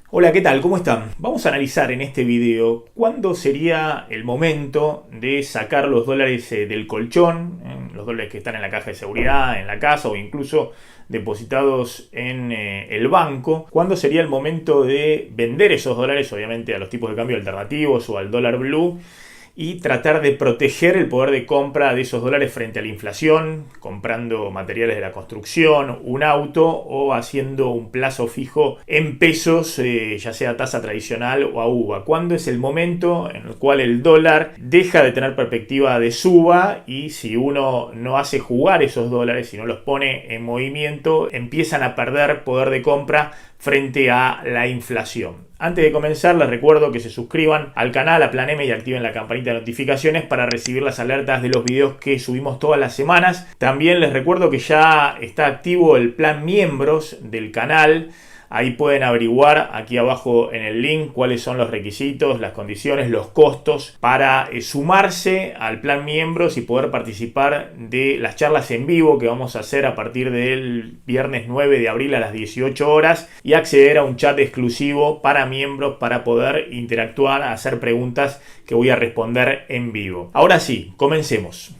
Hola, ¿qué tal? ¿Cómo están? Vamos a analizar en este video cuándo sería el momento de sacar los dólares del colchón, los dólares que están en la caja de seguridad, en la casa o incluso depositados en el banco. ¿Cuándo sería el momento de vender esos dólares, obviamente a los tipos de cambio alternativos o al dólar blue? Y tratar de proteger el poder de compra de esos dólares frente a la inflación, comprando materiales de la construcción, un auto o haciendo un plazo fijo en pesos, ya sea a tasa tradicional o a UVA. ¿Cuándo es el momento en el cual el dólar deja de tener perspectiva de suba y si uno no hace jugar esos dólares, si no los pone en movimiento, empiezan a perder poder de compra frente a la inflación? Antes de comenzar, les recuerdo que se suscriban al canal, a Plan M, y activen la campanita de notificaciones para recibir las alertas de los videos que subimos todas las semanas. También les recuerdo que ya está activo el plan miembros del canal. Ahí pueden averiguar aquí abajo en el link cuáles son los requisitos, las condiciones, los costos para sumarse al plan miembros y poder participar de las charlas en vivo que vamos a hacer a partir del viernes 9 de abril a las 18 horas y acceder a un chat exclusivo para miembros para poder interactuar, hacer preguntas que voy a responder en vivo. Ahora sí, comencemos.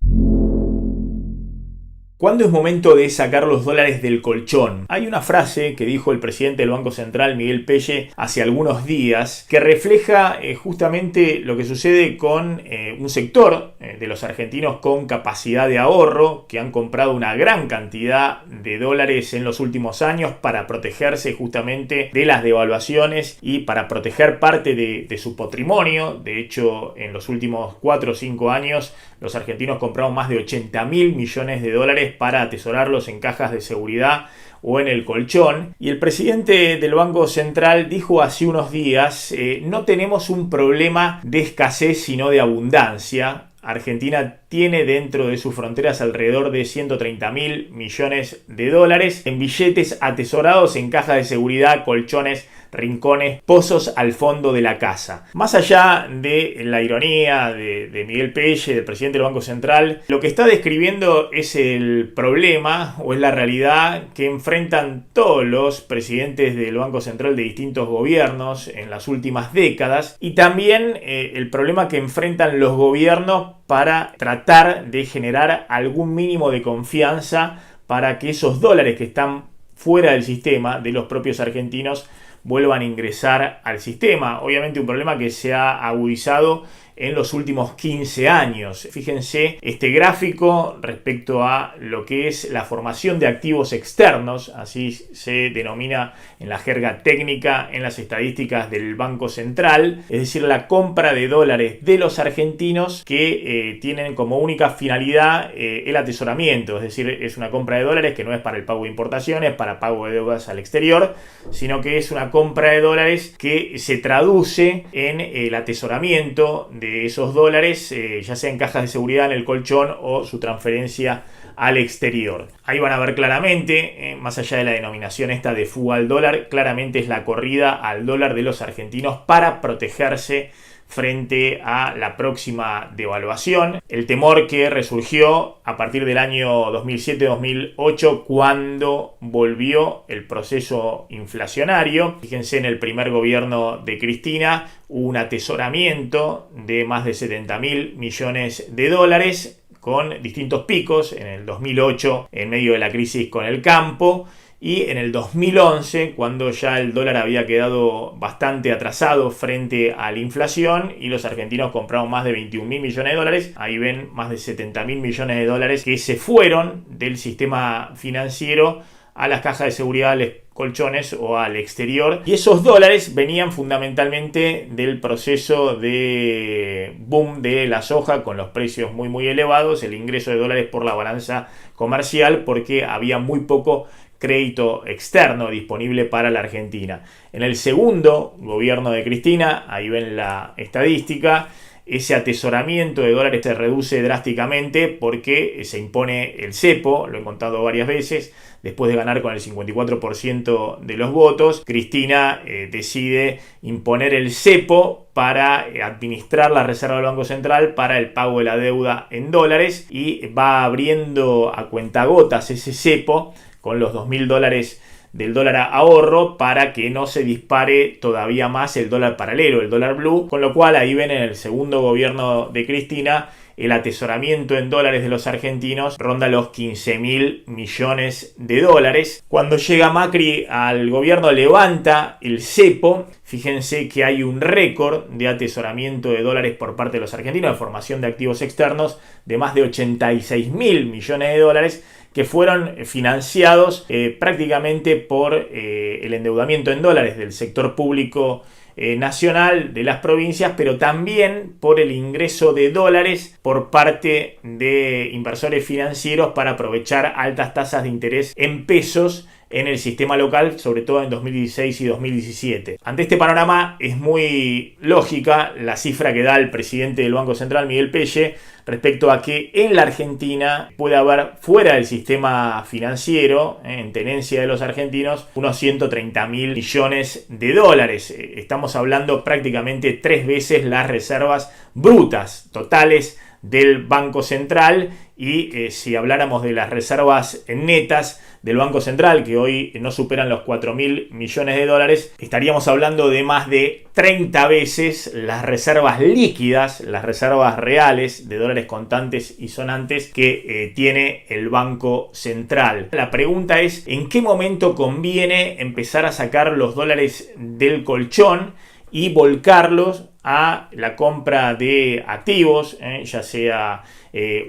¿Cuándo es momento de sacar los dólares del colchón? Hay una frase que dijo el presidente del Banco Central, Miguel Pelle, hace algunos días, que refleja justamente lo que sucede con un sector de los argentinos con capacidad de ahorro, que han comprado una gran cantidad de dólares en los últimos años para protegerse justamente de las devaluaciones y para proteger parte de su patrimonio. De hecho, en los últimos 4 o 5 años, los argentinos compraron más de 80.000 millones de dólares para atesorarlos en cajas de seguridad o en el colchón. Y el presidente del Banco Central dijo hace unos días, no tenemos un problema de escasez sino de abundancia. Argentina tiene dentro de sus fronteras alrededor de 130.000 millones de dólares en billetes atesorados en cajas de seguridad, colchones, rincones, pozos al fondo de la casa. Más allá de la ironía de Miguel Pelle, del presidente del Banco Central, lo que está describiendo es el problema o es la realidad que enfrentan todos los presidentes del Banco Central de distintos gobiernos en las últimas décadas y también el problema que enfrentan los gobiernos para tratar de generar algún mínimo de confianza para que esos dólares que están fuera del sistema de los propios argentinos vuelvan a ingresar al sistema. Obviamente un problema que se ha agudizado en los últimos 15 años. Fíjense este gráfico respecto a lo que es la formación de activos externos, así se denomina en la jerga técnica, en las estadísticas del Banco Central, es decir, la compra de dólares de los argentinos que tienen como única finalidad el atesoramiento, es decir, es una compra de dólares que no es para el pago de importaciones, para pago de deudas al exterior, sino que es una compra de dólares que se traduce en el atesoramiento de esos dólares, ya sea en cajas de seguridad, en el colchón o su transferencia al exterior. Ahí van a ver claramente, más allá de la denominación esta de fuga al dólar, claramente es la corrida al dólar de los argentinos para protegerse frente a la próxima devaluación. El temor que resurgió a partir del año 2007-2008 cuando volvió el proceso inflacionario. Fíjense, en el primer gobierno de Cristina hubo un atesoramiento de más de 70.000 millones de dólares con distintos picos. En el 2008, en medio de la crisis con el campo, y en el 2011, cuando ya el dólar había quedado bastante atrasado frente a la inflación y los argentinos compraron más de 21.000 millones de dólares, ahí ven más de 70.000 millones de dólares que se fueron del sistema financiero a las cajas de seguridad, a los colchones o al exterior. Y esos dólares venían fundamentalmente del proceso de boom de la soja con los precios muy elevados, el ingreso de dólares por la balanza comercial porque había muy poco crédito externo disponible para la Argentina. En el segundo gobierno de Cristina, ahí ven la estadística, ese atesoramiento de dólares se reduce drásticamente porque se impone el cepo, lo he contado varias veces. Después de ganar con el 54% de los votos, Cristina decide imponer el cepo para administrar la reserva del Banco Central para el pago de la deuda en dólares y va abriendo a cuentagotas ese cepo con los 2.000 dólares del dólar ahorro para que no se dispare todavía más el dólar paralelo, el dólar blue, con lo cual ahí ven en el segundo gobierno de Cristina el atesoramiento en dólares de los argentinos ronda los 15.000 millones de dólares. Cuando llega Macri al gobierno levanta el cepo. Fíjense que hay un récord de atesoramiento de dólares por parte de los argentinos, de formación de activos externos, de más de 86.000 millones de dólares que fueron financiados prácticamente por el endeudamiento en dólares del sector público nacional, de las provincias, pero también por el ingreso de dólares por parte de inversores financieros para aprovechar altas tasas de interés en pesos en el sistema local, sobre todo en 2016 y 2017. Ante este panorama es muy lógica la cifra que da el presidente del Banco Central, Miguel Pelle, respecto a que en la Argentina puede haber, fuera del sistema financiero, en tenencia de los argentinos, unos 130.000 millones de dólares. Estamos hablando prácticamente 3 veces las reservas brutas totales del Banco Central, y si habláramos de las reservas netas del Banco Central, que hoy no superan los 4.000 millones de dólares, estaríamos hablando de más de 30 veces las reservas líquidas, las reservas reales de dólares contantes y sonantes que tiene el Banco Central. La pregunta es, ¿en qué momento conviene empezar a sacar los dólares del colchón y volcarlos a la compra de activos, ya sea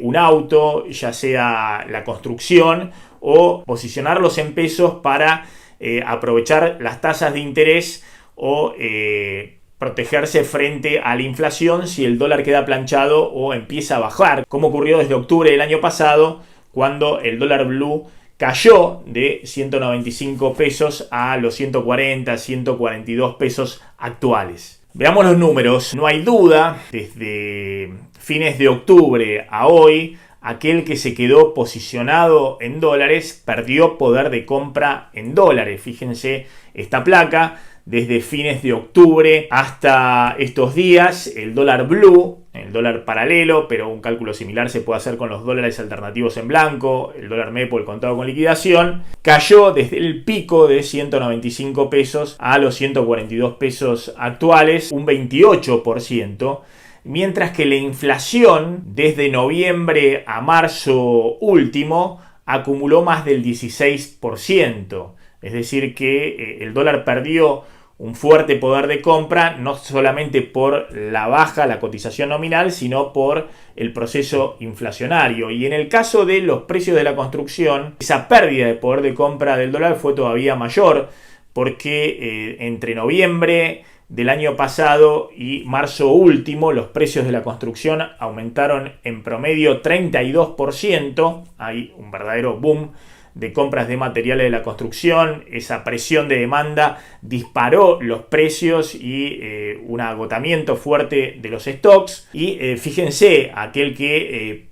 un auto, ya sea la construcción, o posicionarlos en pesos para aprovechar las tasas de interés o protegerse frente a la inflación si el dólar queda planchado o empieza a bajar, como ocurrió desde octubre del año pasado, cuando el dólar blue cayó de 195 pesos a los 140, 142 pesos actuales. Veamos los números. No hay duda, desde fines de octubre a hoy, aquel que se quedó posicionado en dólares perdió poder de compra en dólares. Fíjense esta placa. Desde fines de octubre hasta estos días, el dólar blue, el dólar paralelo, pero un cálculo similar se puede hacer con los dólares alternativos en blanco, el dólar MEPO, el contado con liquidación, cayó desde el pico de 195 pesos a los 142 pesos actuales, un 28%. Mientras que la inflación desde noviembre a marzo último acumuló más del 16%. Es decir que el dólar perdió un fuerte poder de compra, no solamente por la baja, la cotización nominal, sino por el proceso inflacionario. Y en el caso de los precios de la construcción, esa pérdida de poder de compra del dólar fue todavía mayor, porque entre noviembre del año pasado y marzo último, los precios de la construcción aumentaron en promedio 32%. Hay un verdadero boom de compras de materiales de la construcción. Esa presión de demanda disparó los precios y un agotamiento fuerte de los stocks. Y fíjense, aquel que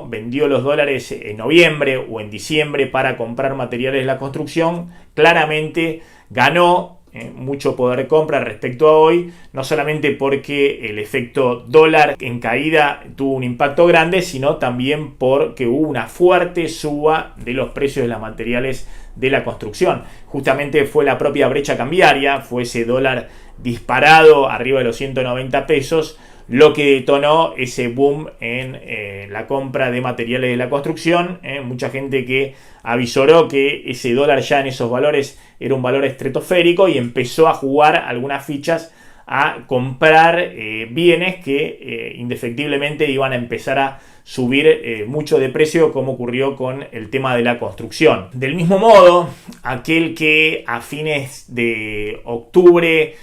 vendió los dólares en noviembre o en diciembre para comprar materiales de la construcción, claramente ganó mucho poder de compra respecto a hoy, no solamente porque el efecto dólar en caída tuvo un impacto grande, sino también porque hubo una fuerte suba de los precios de los materiales de la construcción. Justamente fue la propia brecha cambiaria, fue ese dólar disparado arriba de los 190 pesos, lo que detonó ese boom en la compra de materiales de la construcción. Mucha gente que avisoró que ese dólar ya en esos valores era un valor estratosférico y empezó a jugar algunas fichas a comprar bienes que indefectiblemente iban a empezar a subir mucho de precio, como ocurrió con el tema de la construcción. Del mismo modo, aquel que a fines de octubre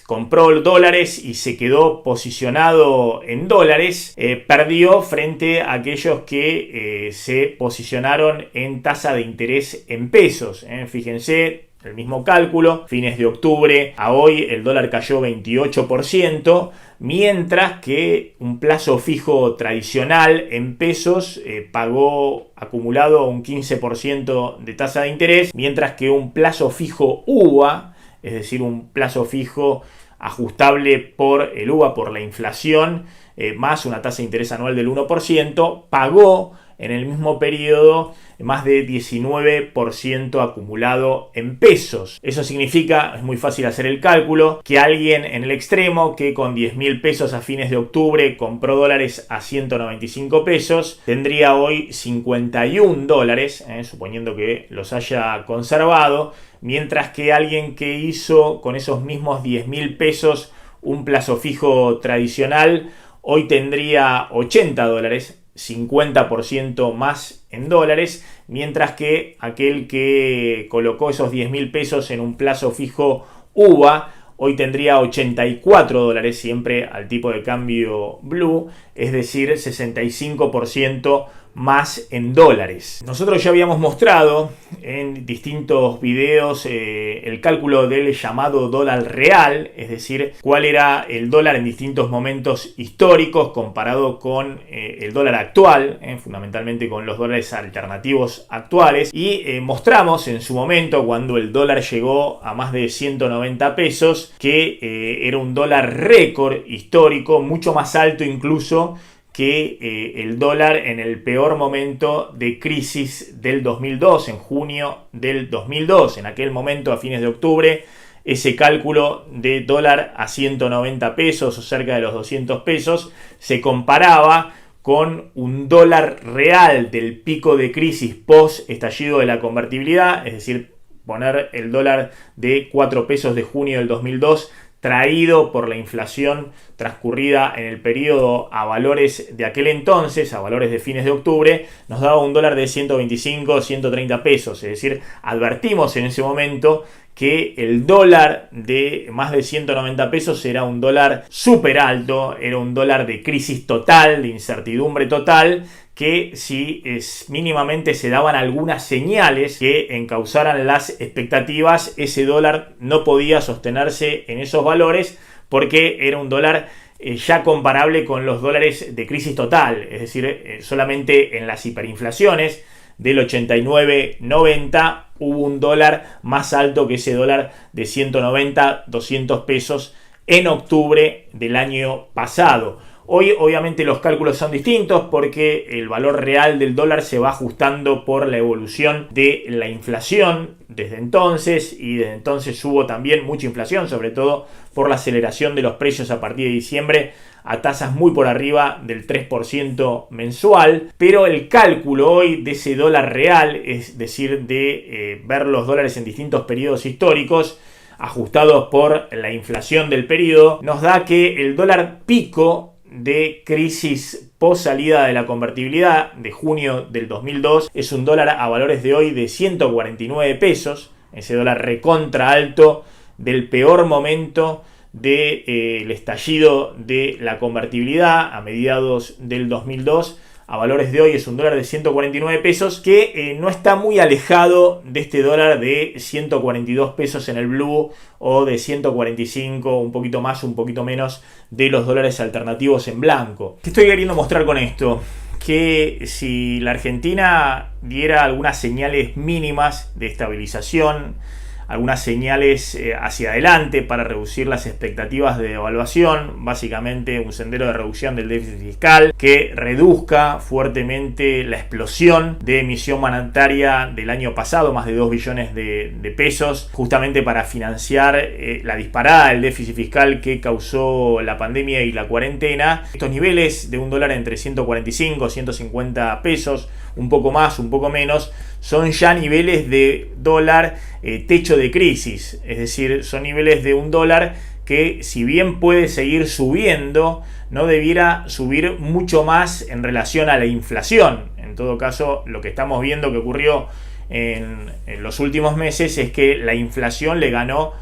compró dólares y se quedó posicionado en dólares, perdió frente a aquellos que se posicionaron en tasa de interés en pesos. Fíjense, el mismo cálculo, fines de octubre a hoy el dólar cayó 28%, mientras que un plazo fijo tradicional en pesos pagó acumulado un 15% de tasa de interés, mientras que un plazo fijo UVA, es decir, un plazo fijo ajustable por el UVA, por la inflación, más una tasa de interés anual del 1%, pagó en el mismo periodo más de 19% acumulado en pesos. Eso significa, es muy fácil hacer el cálculo, que alguien en el extremo que con 10.000 pesos a fines de octubre compró dólares a 195 pesos, tendría hoy 51 dólares, suponiendo que los haya conservado, mientras que alguien que hizo con esos mismos 10.000 pesos un plazo fijo tradicional, hoy tendría 80 dólares, 50% más en dólares, mientras que aquel que colocó esos 10.000 pesos en un plazo fijo UVA, hoy tendría 84 dólares, siempre al tipo de cambio blue, es decir, 65% más en dólares. Nosotros ya habíamos mostrado en distintos videos el cálculo del llamado dólar real, es decir, cuál era el dólar en distintos momentos históricos comparado con el dólar actual, fundamentalmente con los dólares alternativos actuales, y mostramos en su momento, cuando el dólar llegó a más de 190 pesos, que era un dólar récord histórico, mucho más alto incluso que el dólar en el peor momento de crisis del 2002, en junio del 2002. En aquel momento, a fines de octubre, ese cálculo de dólar a 190 pesos o cerca de los 200 pesos se comparaba con un dólar real del pico de crisis post estallido de la convertibilidad, es decir, poner el dólar de 4 pesos de junio del 2002 traído por la inflación transcurrida en el periodo a valores de aquel entonces, a valores de fines de octubre, nos daba un dólar de 125, 130 pesos. Es decir, advertimos en ese momento que el dólar de más de 190 pesos era un dólar súper alto, era un dólar de crisis total, de incertidumbre total, que si mínimamente se daban algunas señales que encauzaran las expectativas, ese dólar no podía sostenerse en esos valores porque era un dólar ya comparable con los dólares de crisis total, es decir, solamente en las hiperinflaciones del 89-90 hubo un dólar más alto que ese dólar de 190, 200 pesos en octubre del año pasado. Hoy obviamente los cálculos son distintos porque el valor real del dólar se va ajustando por la evolución de la inflación desde entonces, y desde entonces hubo también mucha inflación, sobre todo por la aceleración de los precios a partir de diciembre a tasas muy por arriba del 3% mensual, pero el cálculo hoy de ese dólar real, es decir, de ver los dólares en distintos periodos históricos ajustados por la inflación del periodo, nos da que el dólar pico de crisis post salida de la convertibilidad de junio del 2002 es un dólar a valores de hoy de 149 pesos, ese dólar recontra alto del peor momento del estallido de la convertibilidad a mediados del 2002. A valores de hoy es un dólar de 149 pesos que no está muy alejado de este dólar de 142 pesos en el blue o de 145, un poquito más, un poquito menos de los dólares alternativos en blanco. ¿Qué estoy queriendo mostrar con esto? Que si la Argentina diera algunas señales mínimas de estabilización, algunas señales hacia adelante para reducir las expectativas de devaluación, básicamente un sendero de reducción del déficit fiscal que reduzca fuertemente la explosión de emisión monetaria del año pasado, más de 2 billones de pesos, justamente para financiar la disparada del déficit fiscal que causó la pandemia y la cuarentena. Estos niveles de un dólar entre 145 y 150 pesos, un poco más, un poco menos, son ya niveles de dólar techo de crisis, es decir, son niveles de un dólar que, si bien puede seguir subiendo, no debiera subir mucho más en relación a la inflación. En todo caso, lo que estamos viendo que ocurrió en los últimos meses es que la inflación le ganó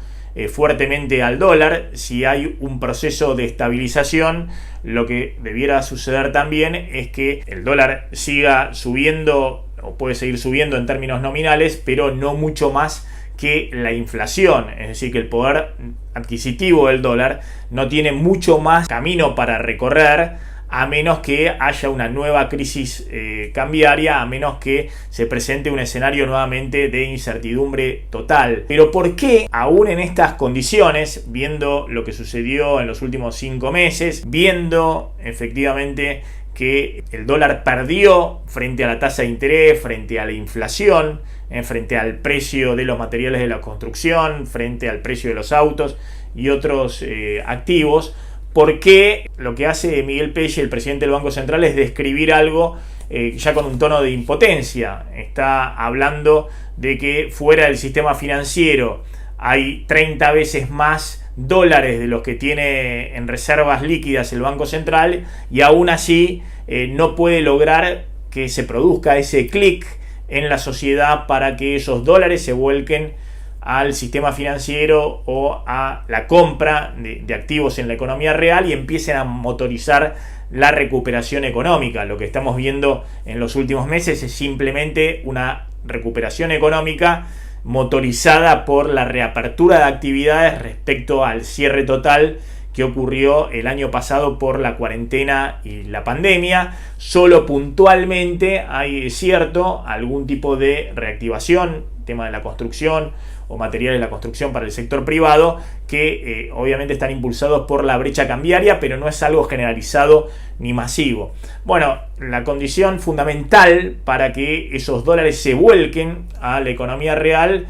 fuertemente al dólar. Si hay un proceso de estabilización, lo que debiera suceder también es que el dólar siga subiendo, o puede seguir subiendo en términos nominales, pero no mucho más que la inflación, es decir, que el poder adquisitivo del dólar no tiene mucho más camino para recorrer, a menos que haya una nueva crisis cambiaria, a menos que se presente un escenario nuevamente de incertidumbre total. Pero ¿por qué aún en estas condiciones, viendo lo que sucedió en los últimos 5 meses, viendo efectivamente que el dólar perdió frente a la tasa de interés, frente a la inflación, frente al precio de los materiales de la construcción, frente al precio de los autos y otros activos, porque lo que hace Miguel Pelle, el presidente del Banco Central, es describir algo ya con un tono de impotencia. Está hablando de que fuera del sistema financiero hay 30 veces más dólares de los que tiene en reservas líquidas el Banco Central, y aún así no puede lograr que se produzca ese clic en la sociedad para que esos dólares se vuelquen al sistema financiero o a la compra de activos en la economía real y empiecen a motorizar la recuperación económica. Lo que estamos viendo en los últimos meses es simplemente una recuperación económica motorizada por la reapertura de actividades respecto al cierre total que ocurrió el año pasado por la cuarentena y la pandemia. Solo puntualmente hay, es cierto, algún tipo de reactivación, tema de la construcción o materiales de la construcción para el sector privado, que obviamente están impulsados por la brecha cambiaria, pero no es algo generalizado ni masivo. Bueno, la condición fundamental para que esos dólares se vuelquen a la economía real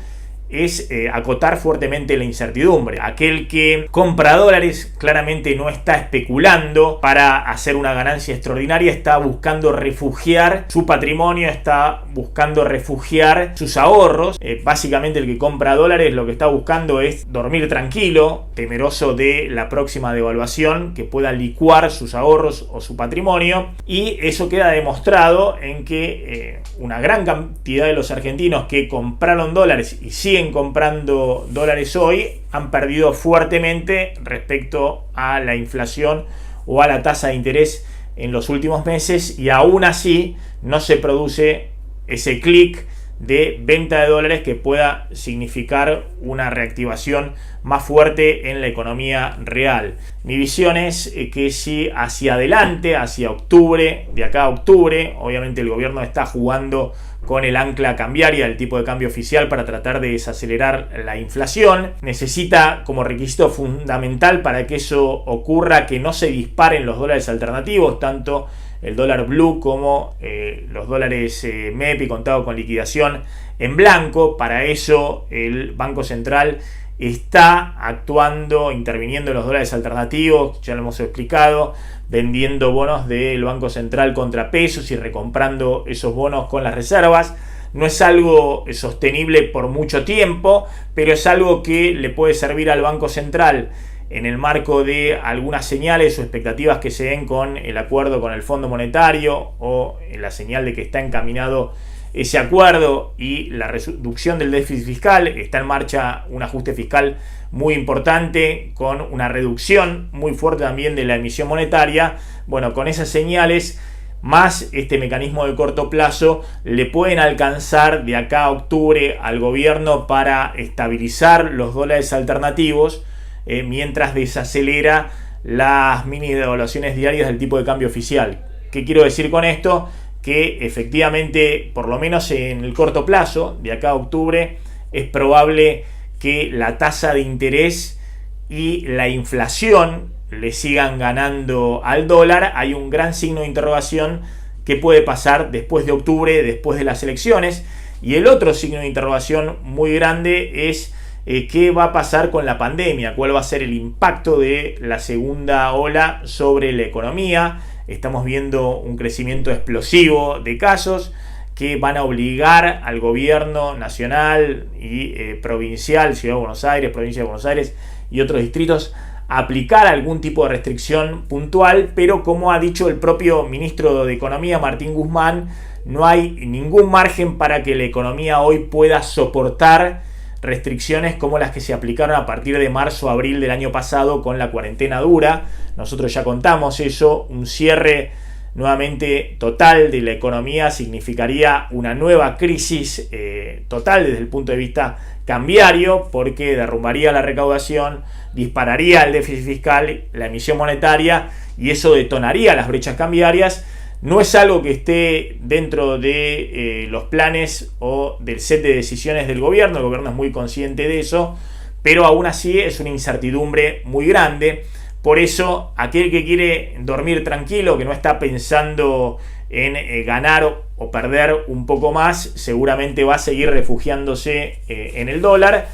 es acotar fuertemente la incertidumbre. Aquel que compra dólares claramente no está especulando para hacer una ganancia extraordinaria, está buscando refugiar su patrimonio, está buscando refugiar sus ahorros. Básicamente el que compra dólares lo que está buscando es dormir tranquilo, temeroso de la próxima devaluación que pueda licuar sus ahorros o su patrimonio, y eso queda demostrado en que una gran cantidad de los argentinos que compraron dólares y siguen comprando dólares hoy han perdido fuertemente respecto a la inflación o a la tasa de interés en los últimos meses, y aún así no se produce ese clic de venta de dólares que pueda significar una reactivación más fuerte en la economía real. Mi visión es que si hacia adelante, hacia octubre, de acá a octubre, obviamente el gobierno está jugando con el ancla cambiaria, el tipo de cambio oficial, para tratar de desacelerar la inflación. Necesita como requisito fundamental para que eso ocurra que no se disparen los dólares alternativos, tanto el dólar blue como los dólares MEP y contado con liquidación en blanco. Para eso el Banco Central está actuando, interviniendo en los dólares alternativos, ya lo hemos explicado, vendiendo bonos del Banco Central contra pesos y recomprando esos bonos con las reservas. No es algo sostenible por mucho tiempo, pero es algo que le puede servir al Banco Central en el marco de algunas señales o expectativas que se den con el acuerdo con el Fondo Monetario, o la señal de que está encaminado ese acuerdo y la reducción del déficit fiscal. Está en marcha un ajuste fiscal muy importante con una reducción muy fuerte también de la emisión monetaria. Bueno, con esas señales más este mecanismo de corto plazo le pueden alcanzar de acá a octubre al gobierno para estabilizar los dólares alternativos, mientras desacelera las mini devaluaciones diarias del tipo de cambio oficial. ¿Qué quiero decir con esto? Que efectivamente, por lo menos en el corto plazo, de acá a octubre, es probable que la tasa de interés y la inflación le sigan ganando al dólar. Hay un gran signo de interrogación que puede pasar después de octubre, después de las elecciones. Y el otro signo de interrogación muy grande es qué va a pasar con la pandemia, cuál va a ser el impacto de la segunda ola sobre la economía. Estamos viendo un crecimiento explosivo de casos que van a obligar al gobierno nacional y provincial, Ciudad de Buenos Aires, Provincia de Buenos Aires y otros distritos, a aplicar algún tipo de restricción puntual, pero como ha dicho el propio ministro de Economía, Martín Guzmán, no hay ningún margen para que la economía hoy pueda soportar restricciones como las que se aplicaron a partir de marzo-abril del año pasado con la cuarentena dura. Nosotros ya contamos eso. Un cierre nuevamente total de la economía significaría una nueva crisis total desde el punto de vista cambiario, porque derrumbaría la recaudación, dispararía el déficit fiscal, la emisión monetaria, y eso detonaría las brechas cambiarias. No es algo que esté dentro de los planes o del set de decisiones del gobierno. El gobierno es muy consciente de eso, pero aún así es una incertidumbre muy grande, Por eso, aquel que quiere dormir tranquilo, que no está pensando en ganar o perder un poco más, seguramente va a seguir refugiándose en el dólar.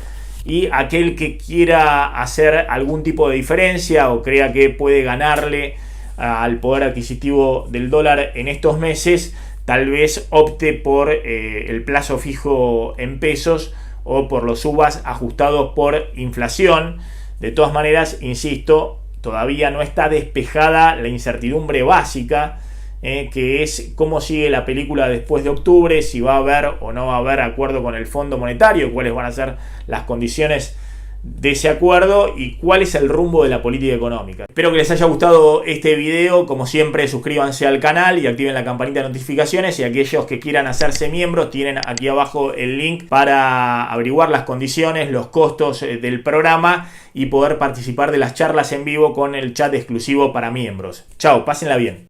Y aquel que quiera hacer algún tipo de diferencia o crea que puede ganarle al poder adquisitivo del dólar en estos meses, tal vez opte por el plazo fijo en pesos o por los UVAs ajustados por inflación. De todas maneras, insisto, todavía no está despejada la incertidumbre básica, que es cómo sigue la película después de octubre, si va a haber o no va a haber acuerdo con el Fondo Monetario, cuáles van a ser las condiciones de ese acuerdo y cuál es el rumbo de la política económica. Espero que les haya gustado este video. Como siempre, suscríbanse al canal y activen la campanita de notificaciones, y aquellos que quieran hacerse miembros tienen aquí abajo el link para averiguar las condiciones, los costos del programa y poder participar de las charlas en vivo con el chat exclusivo para miembros. Chao, pásenla bien.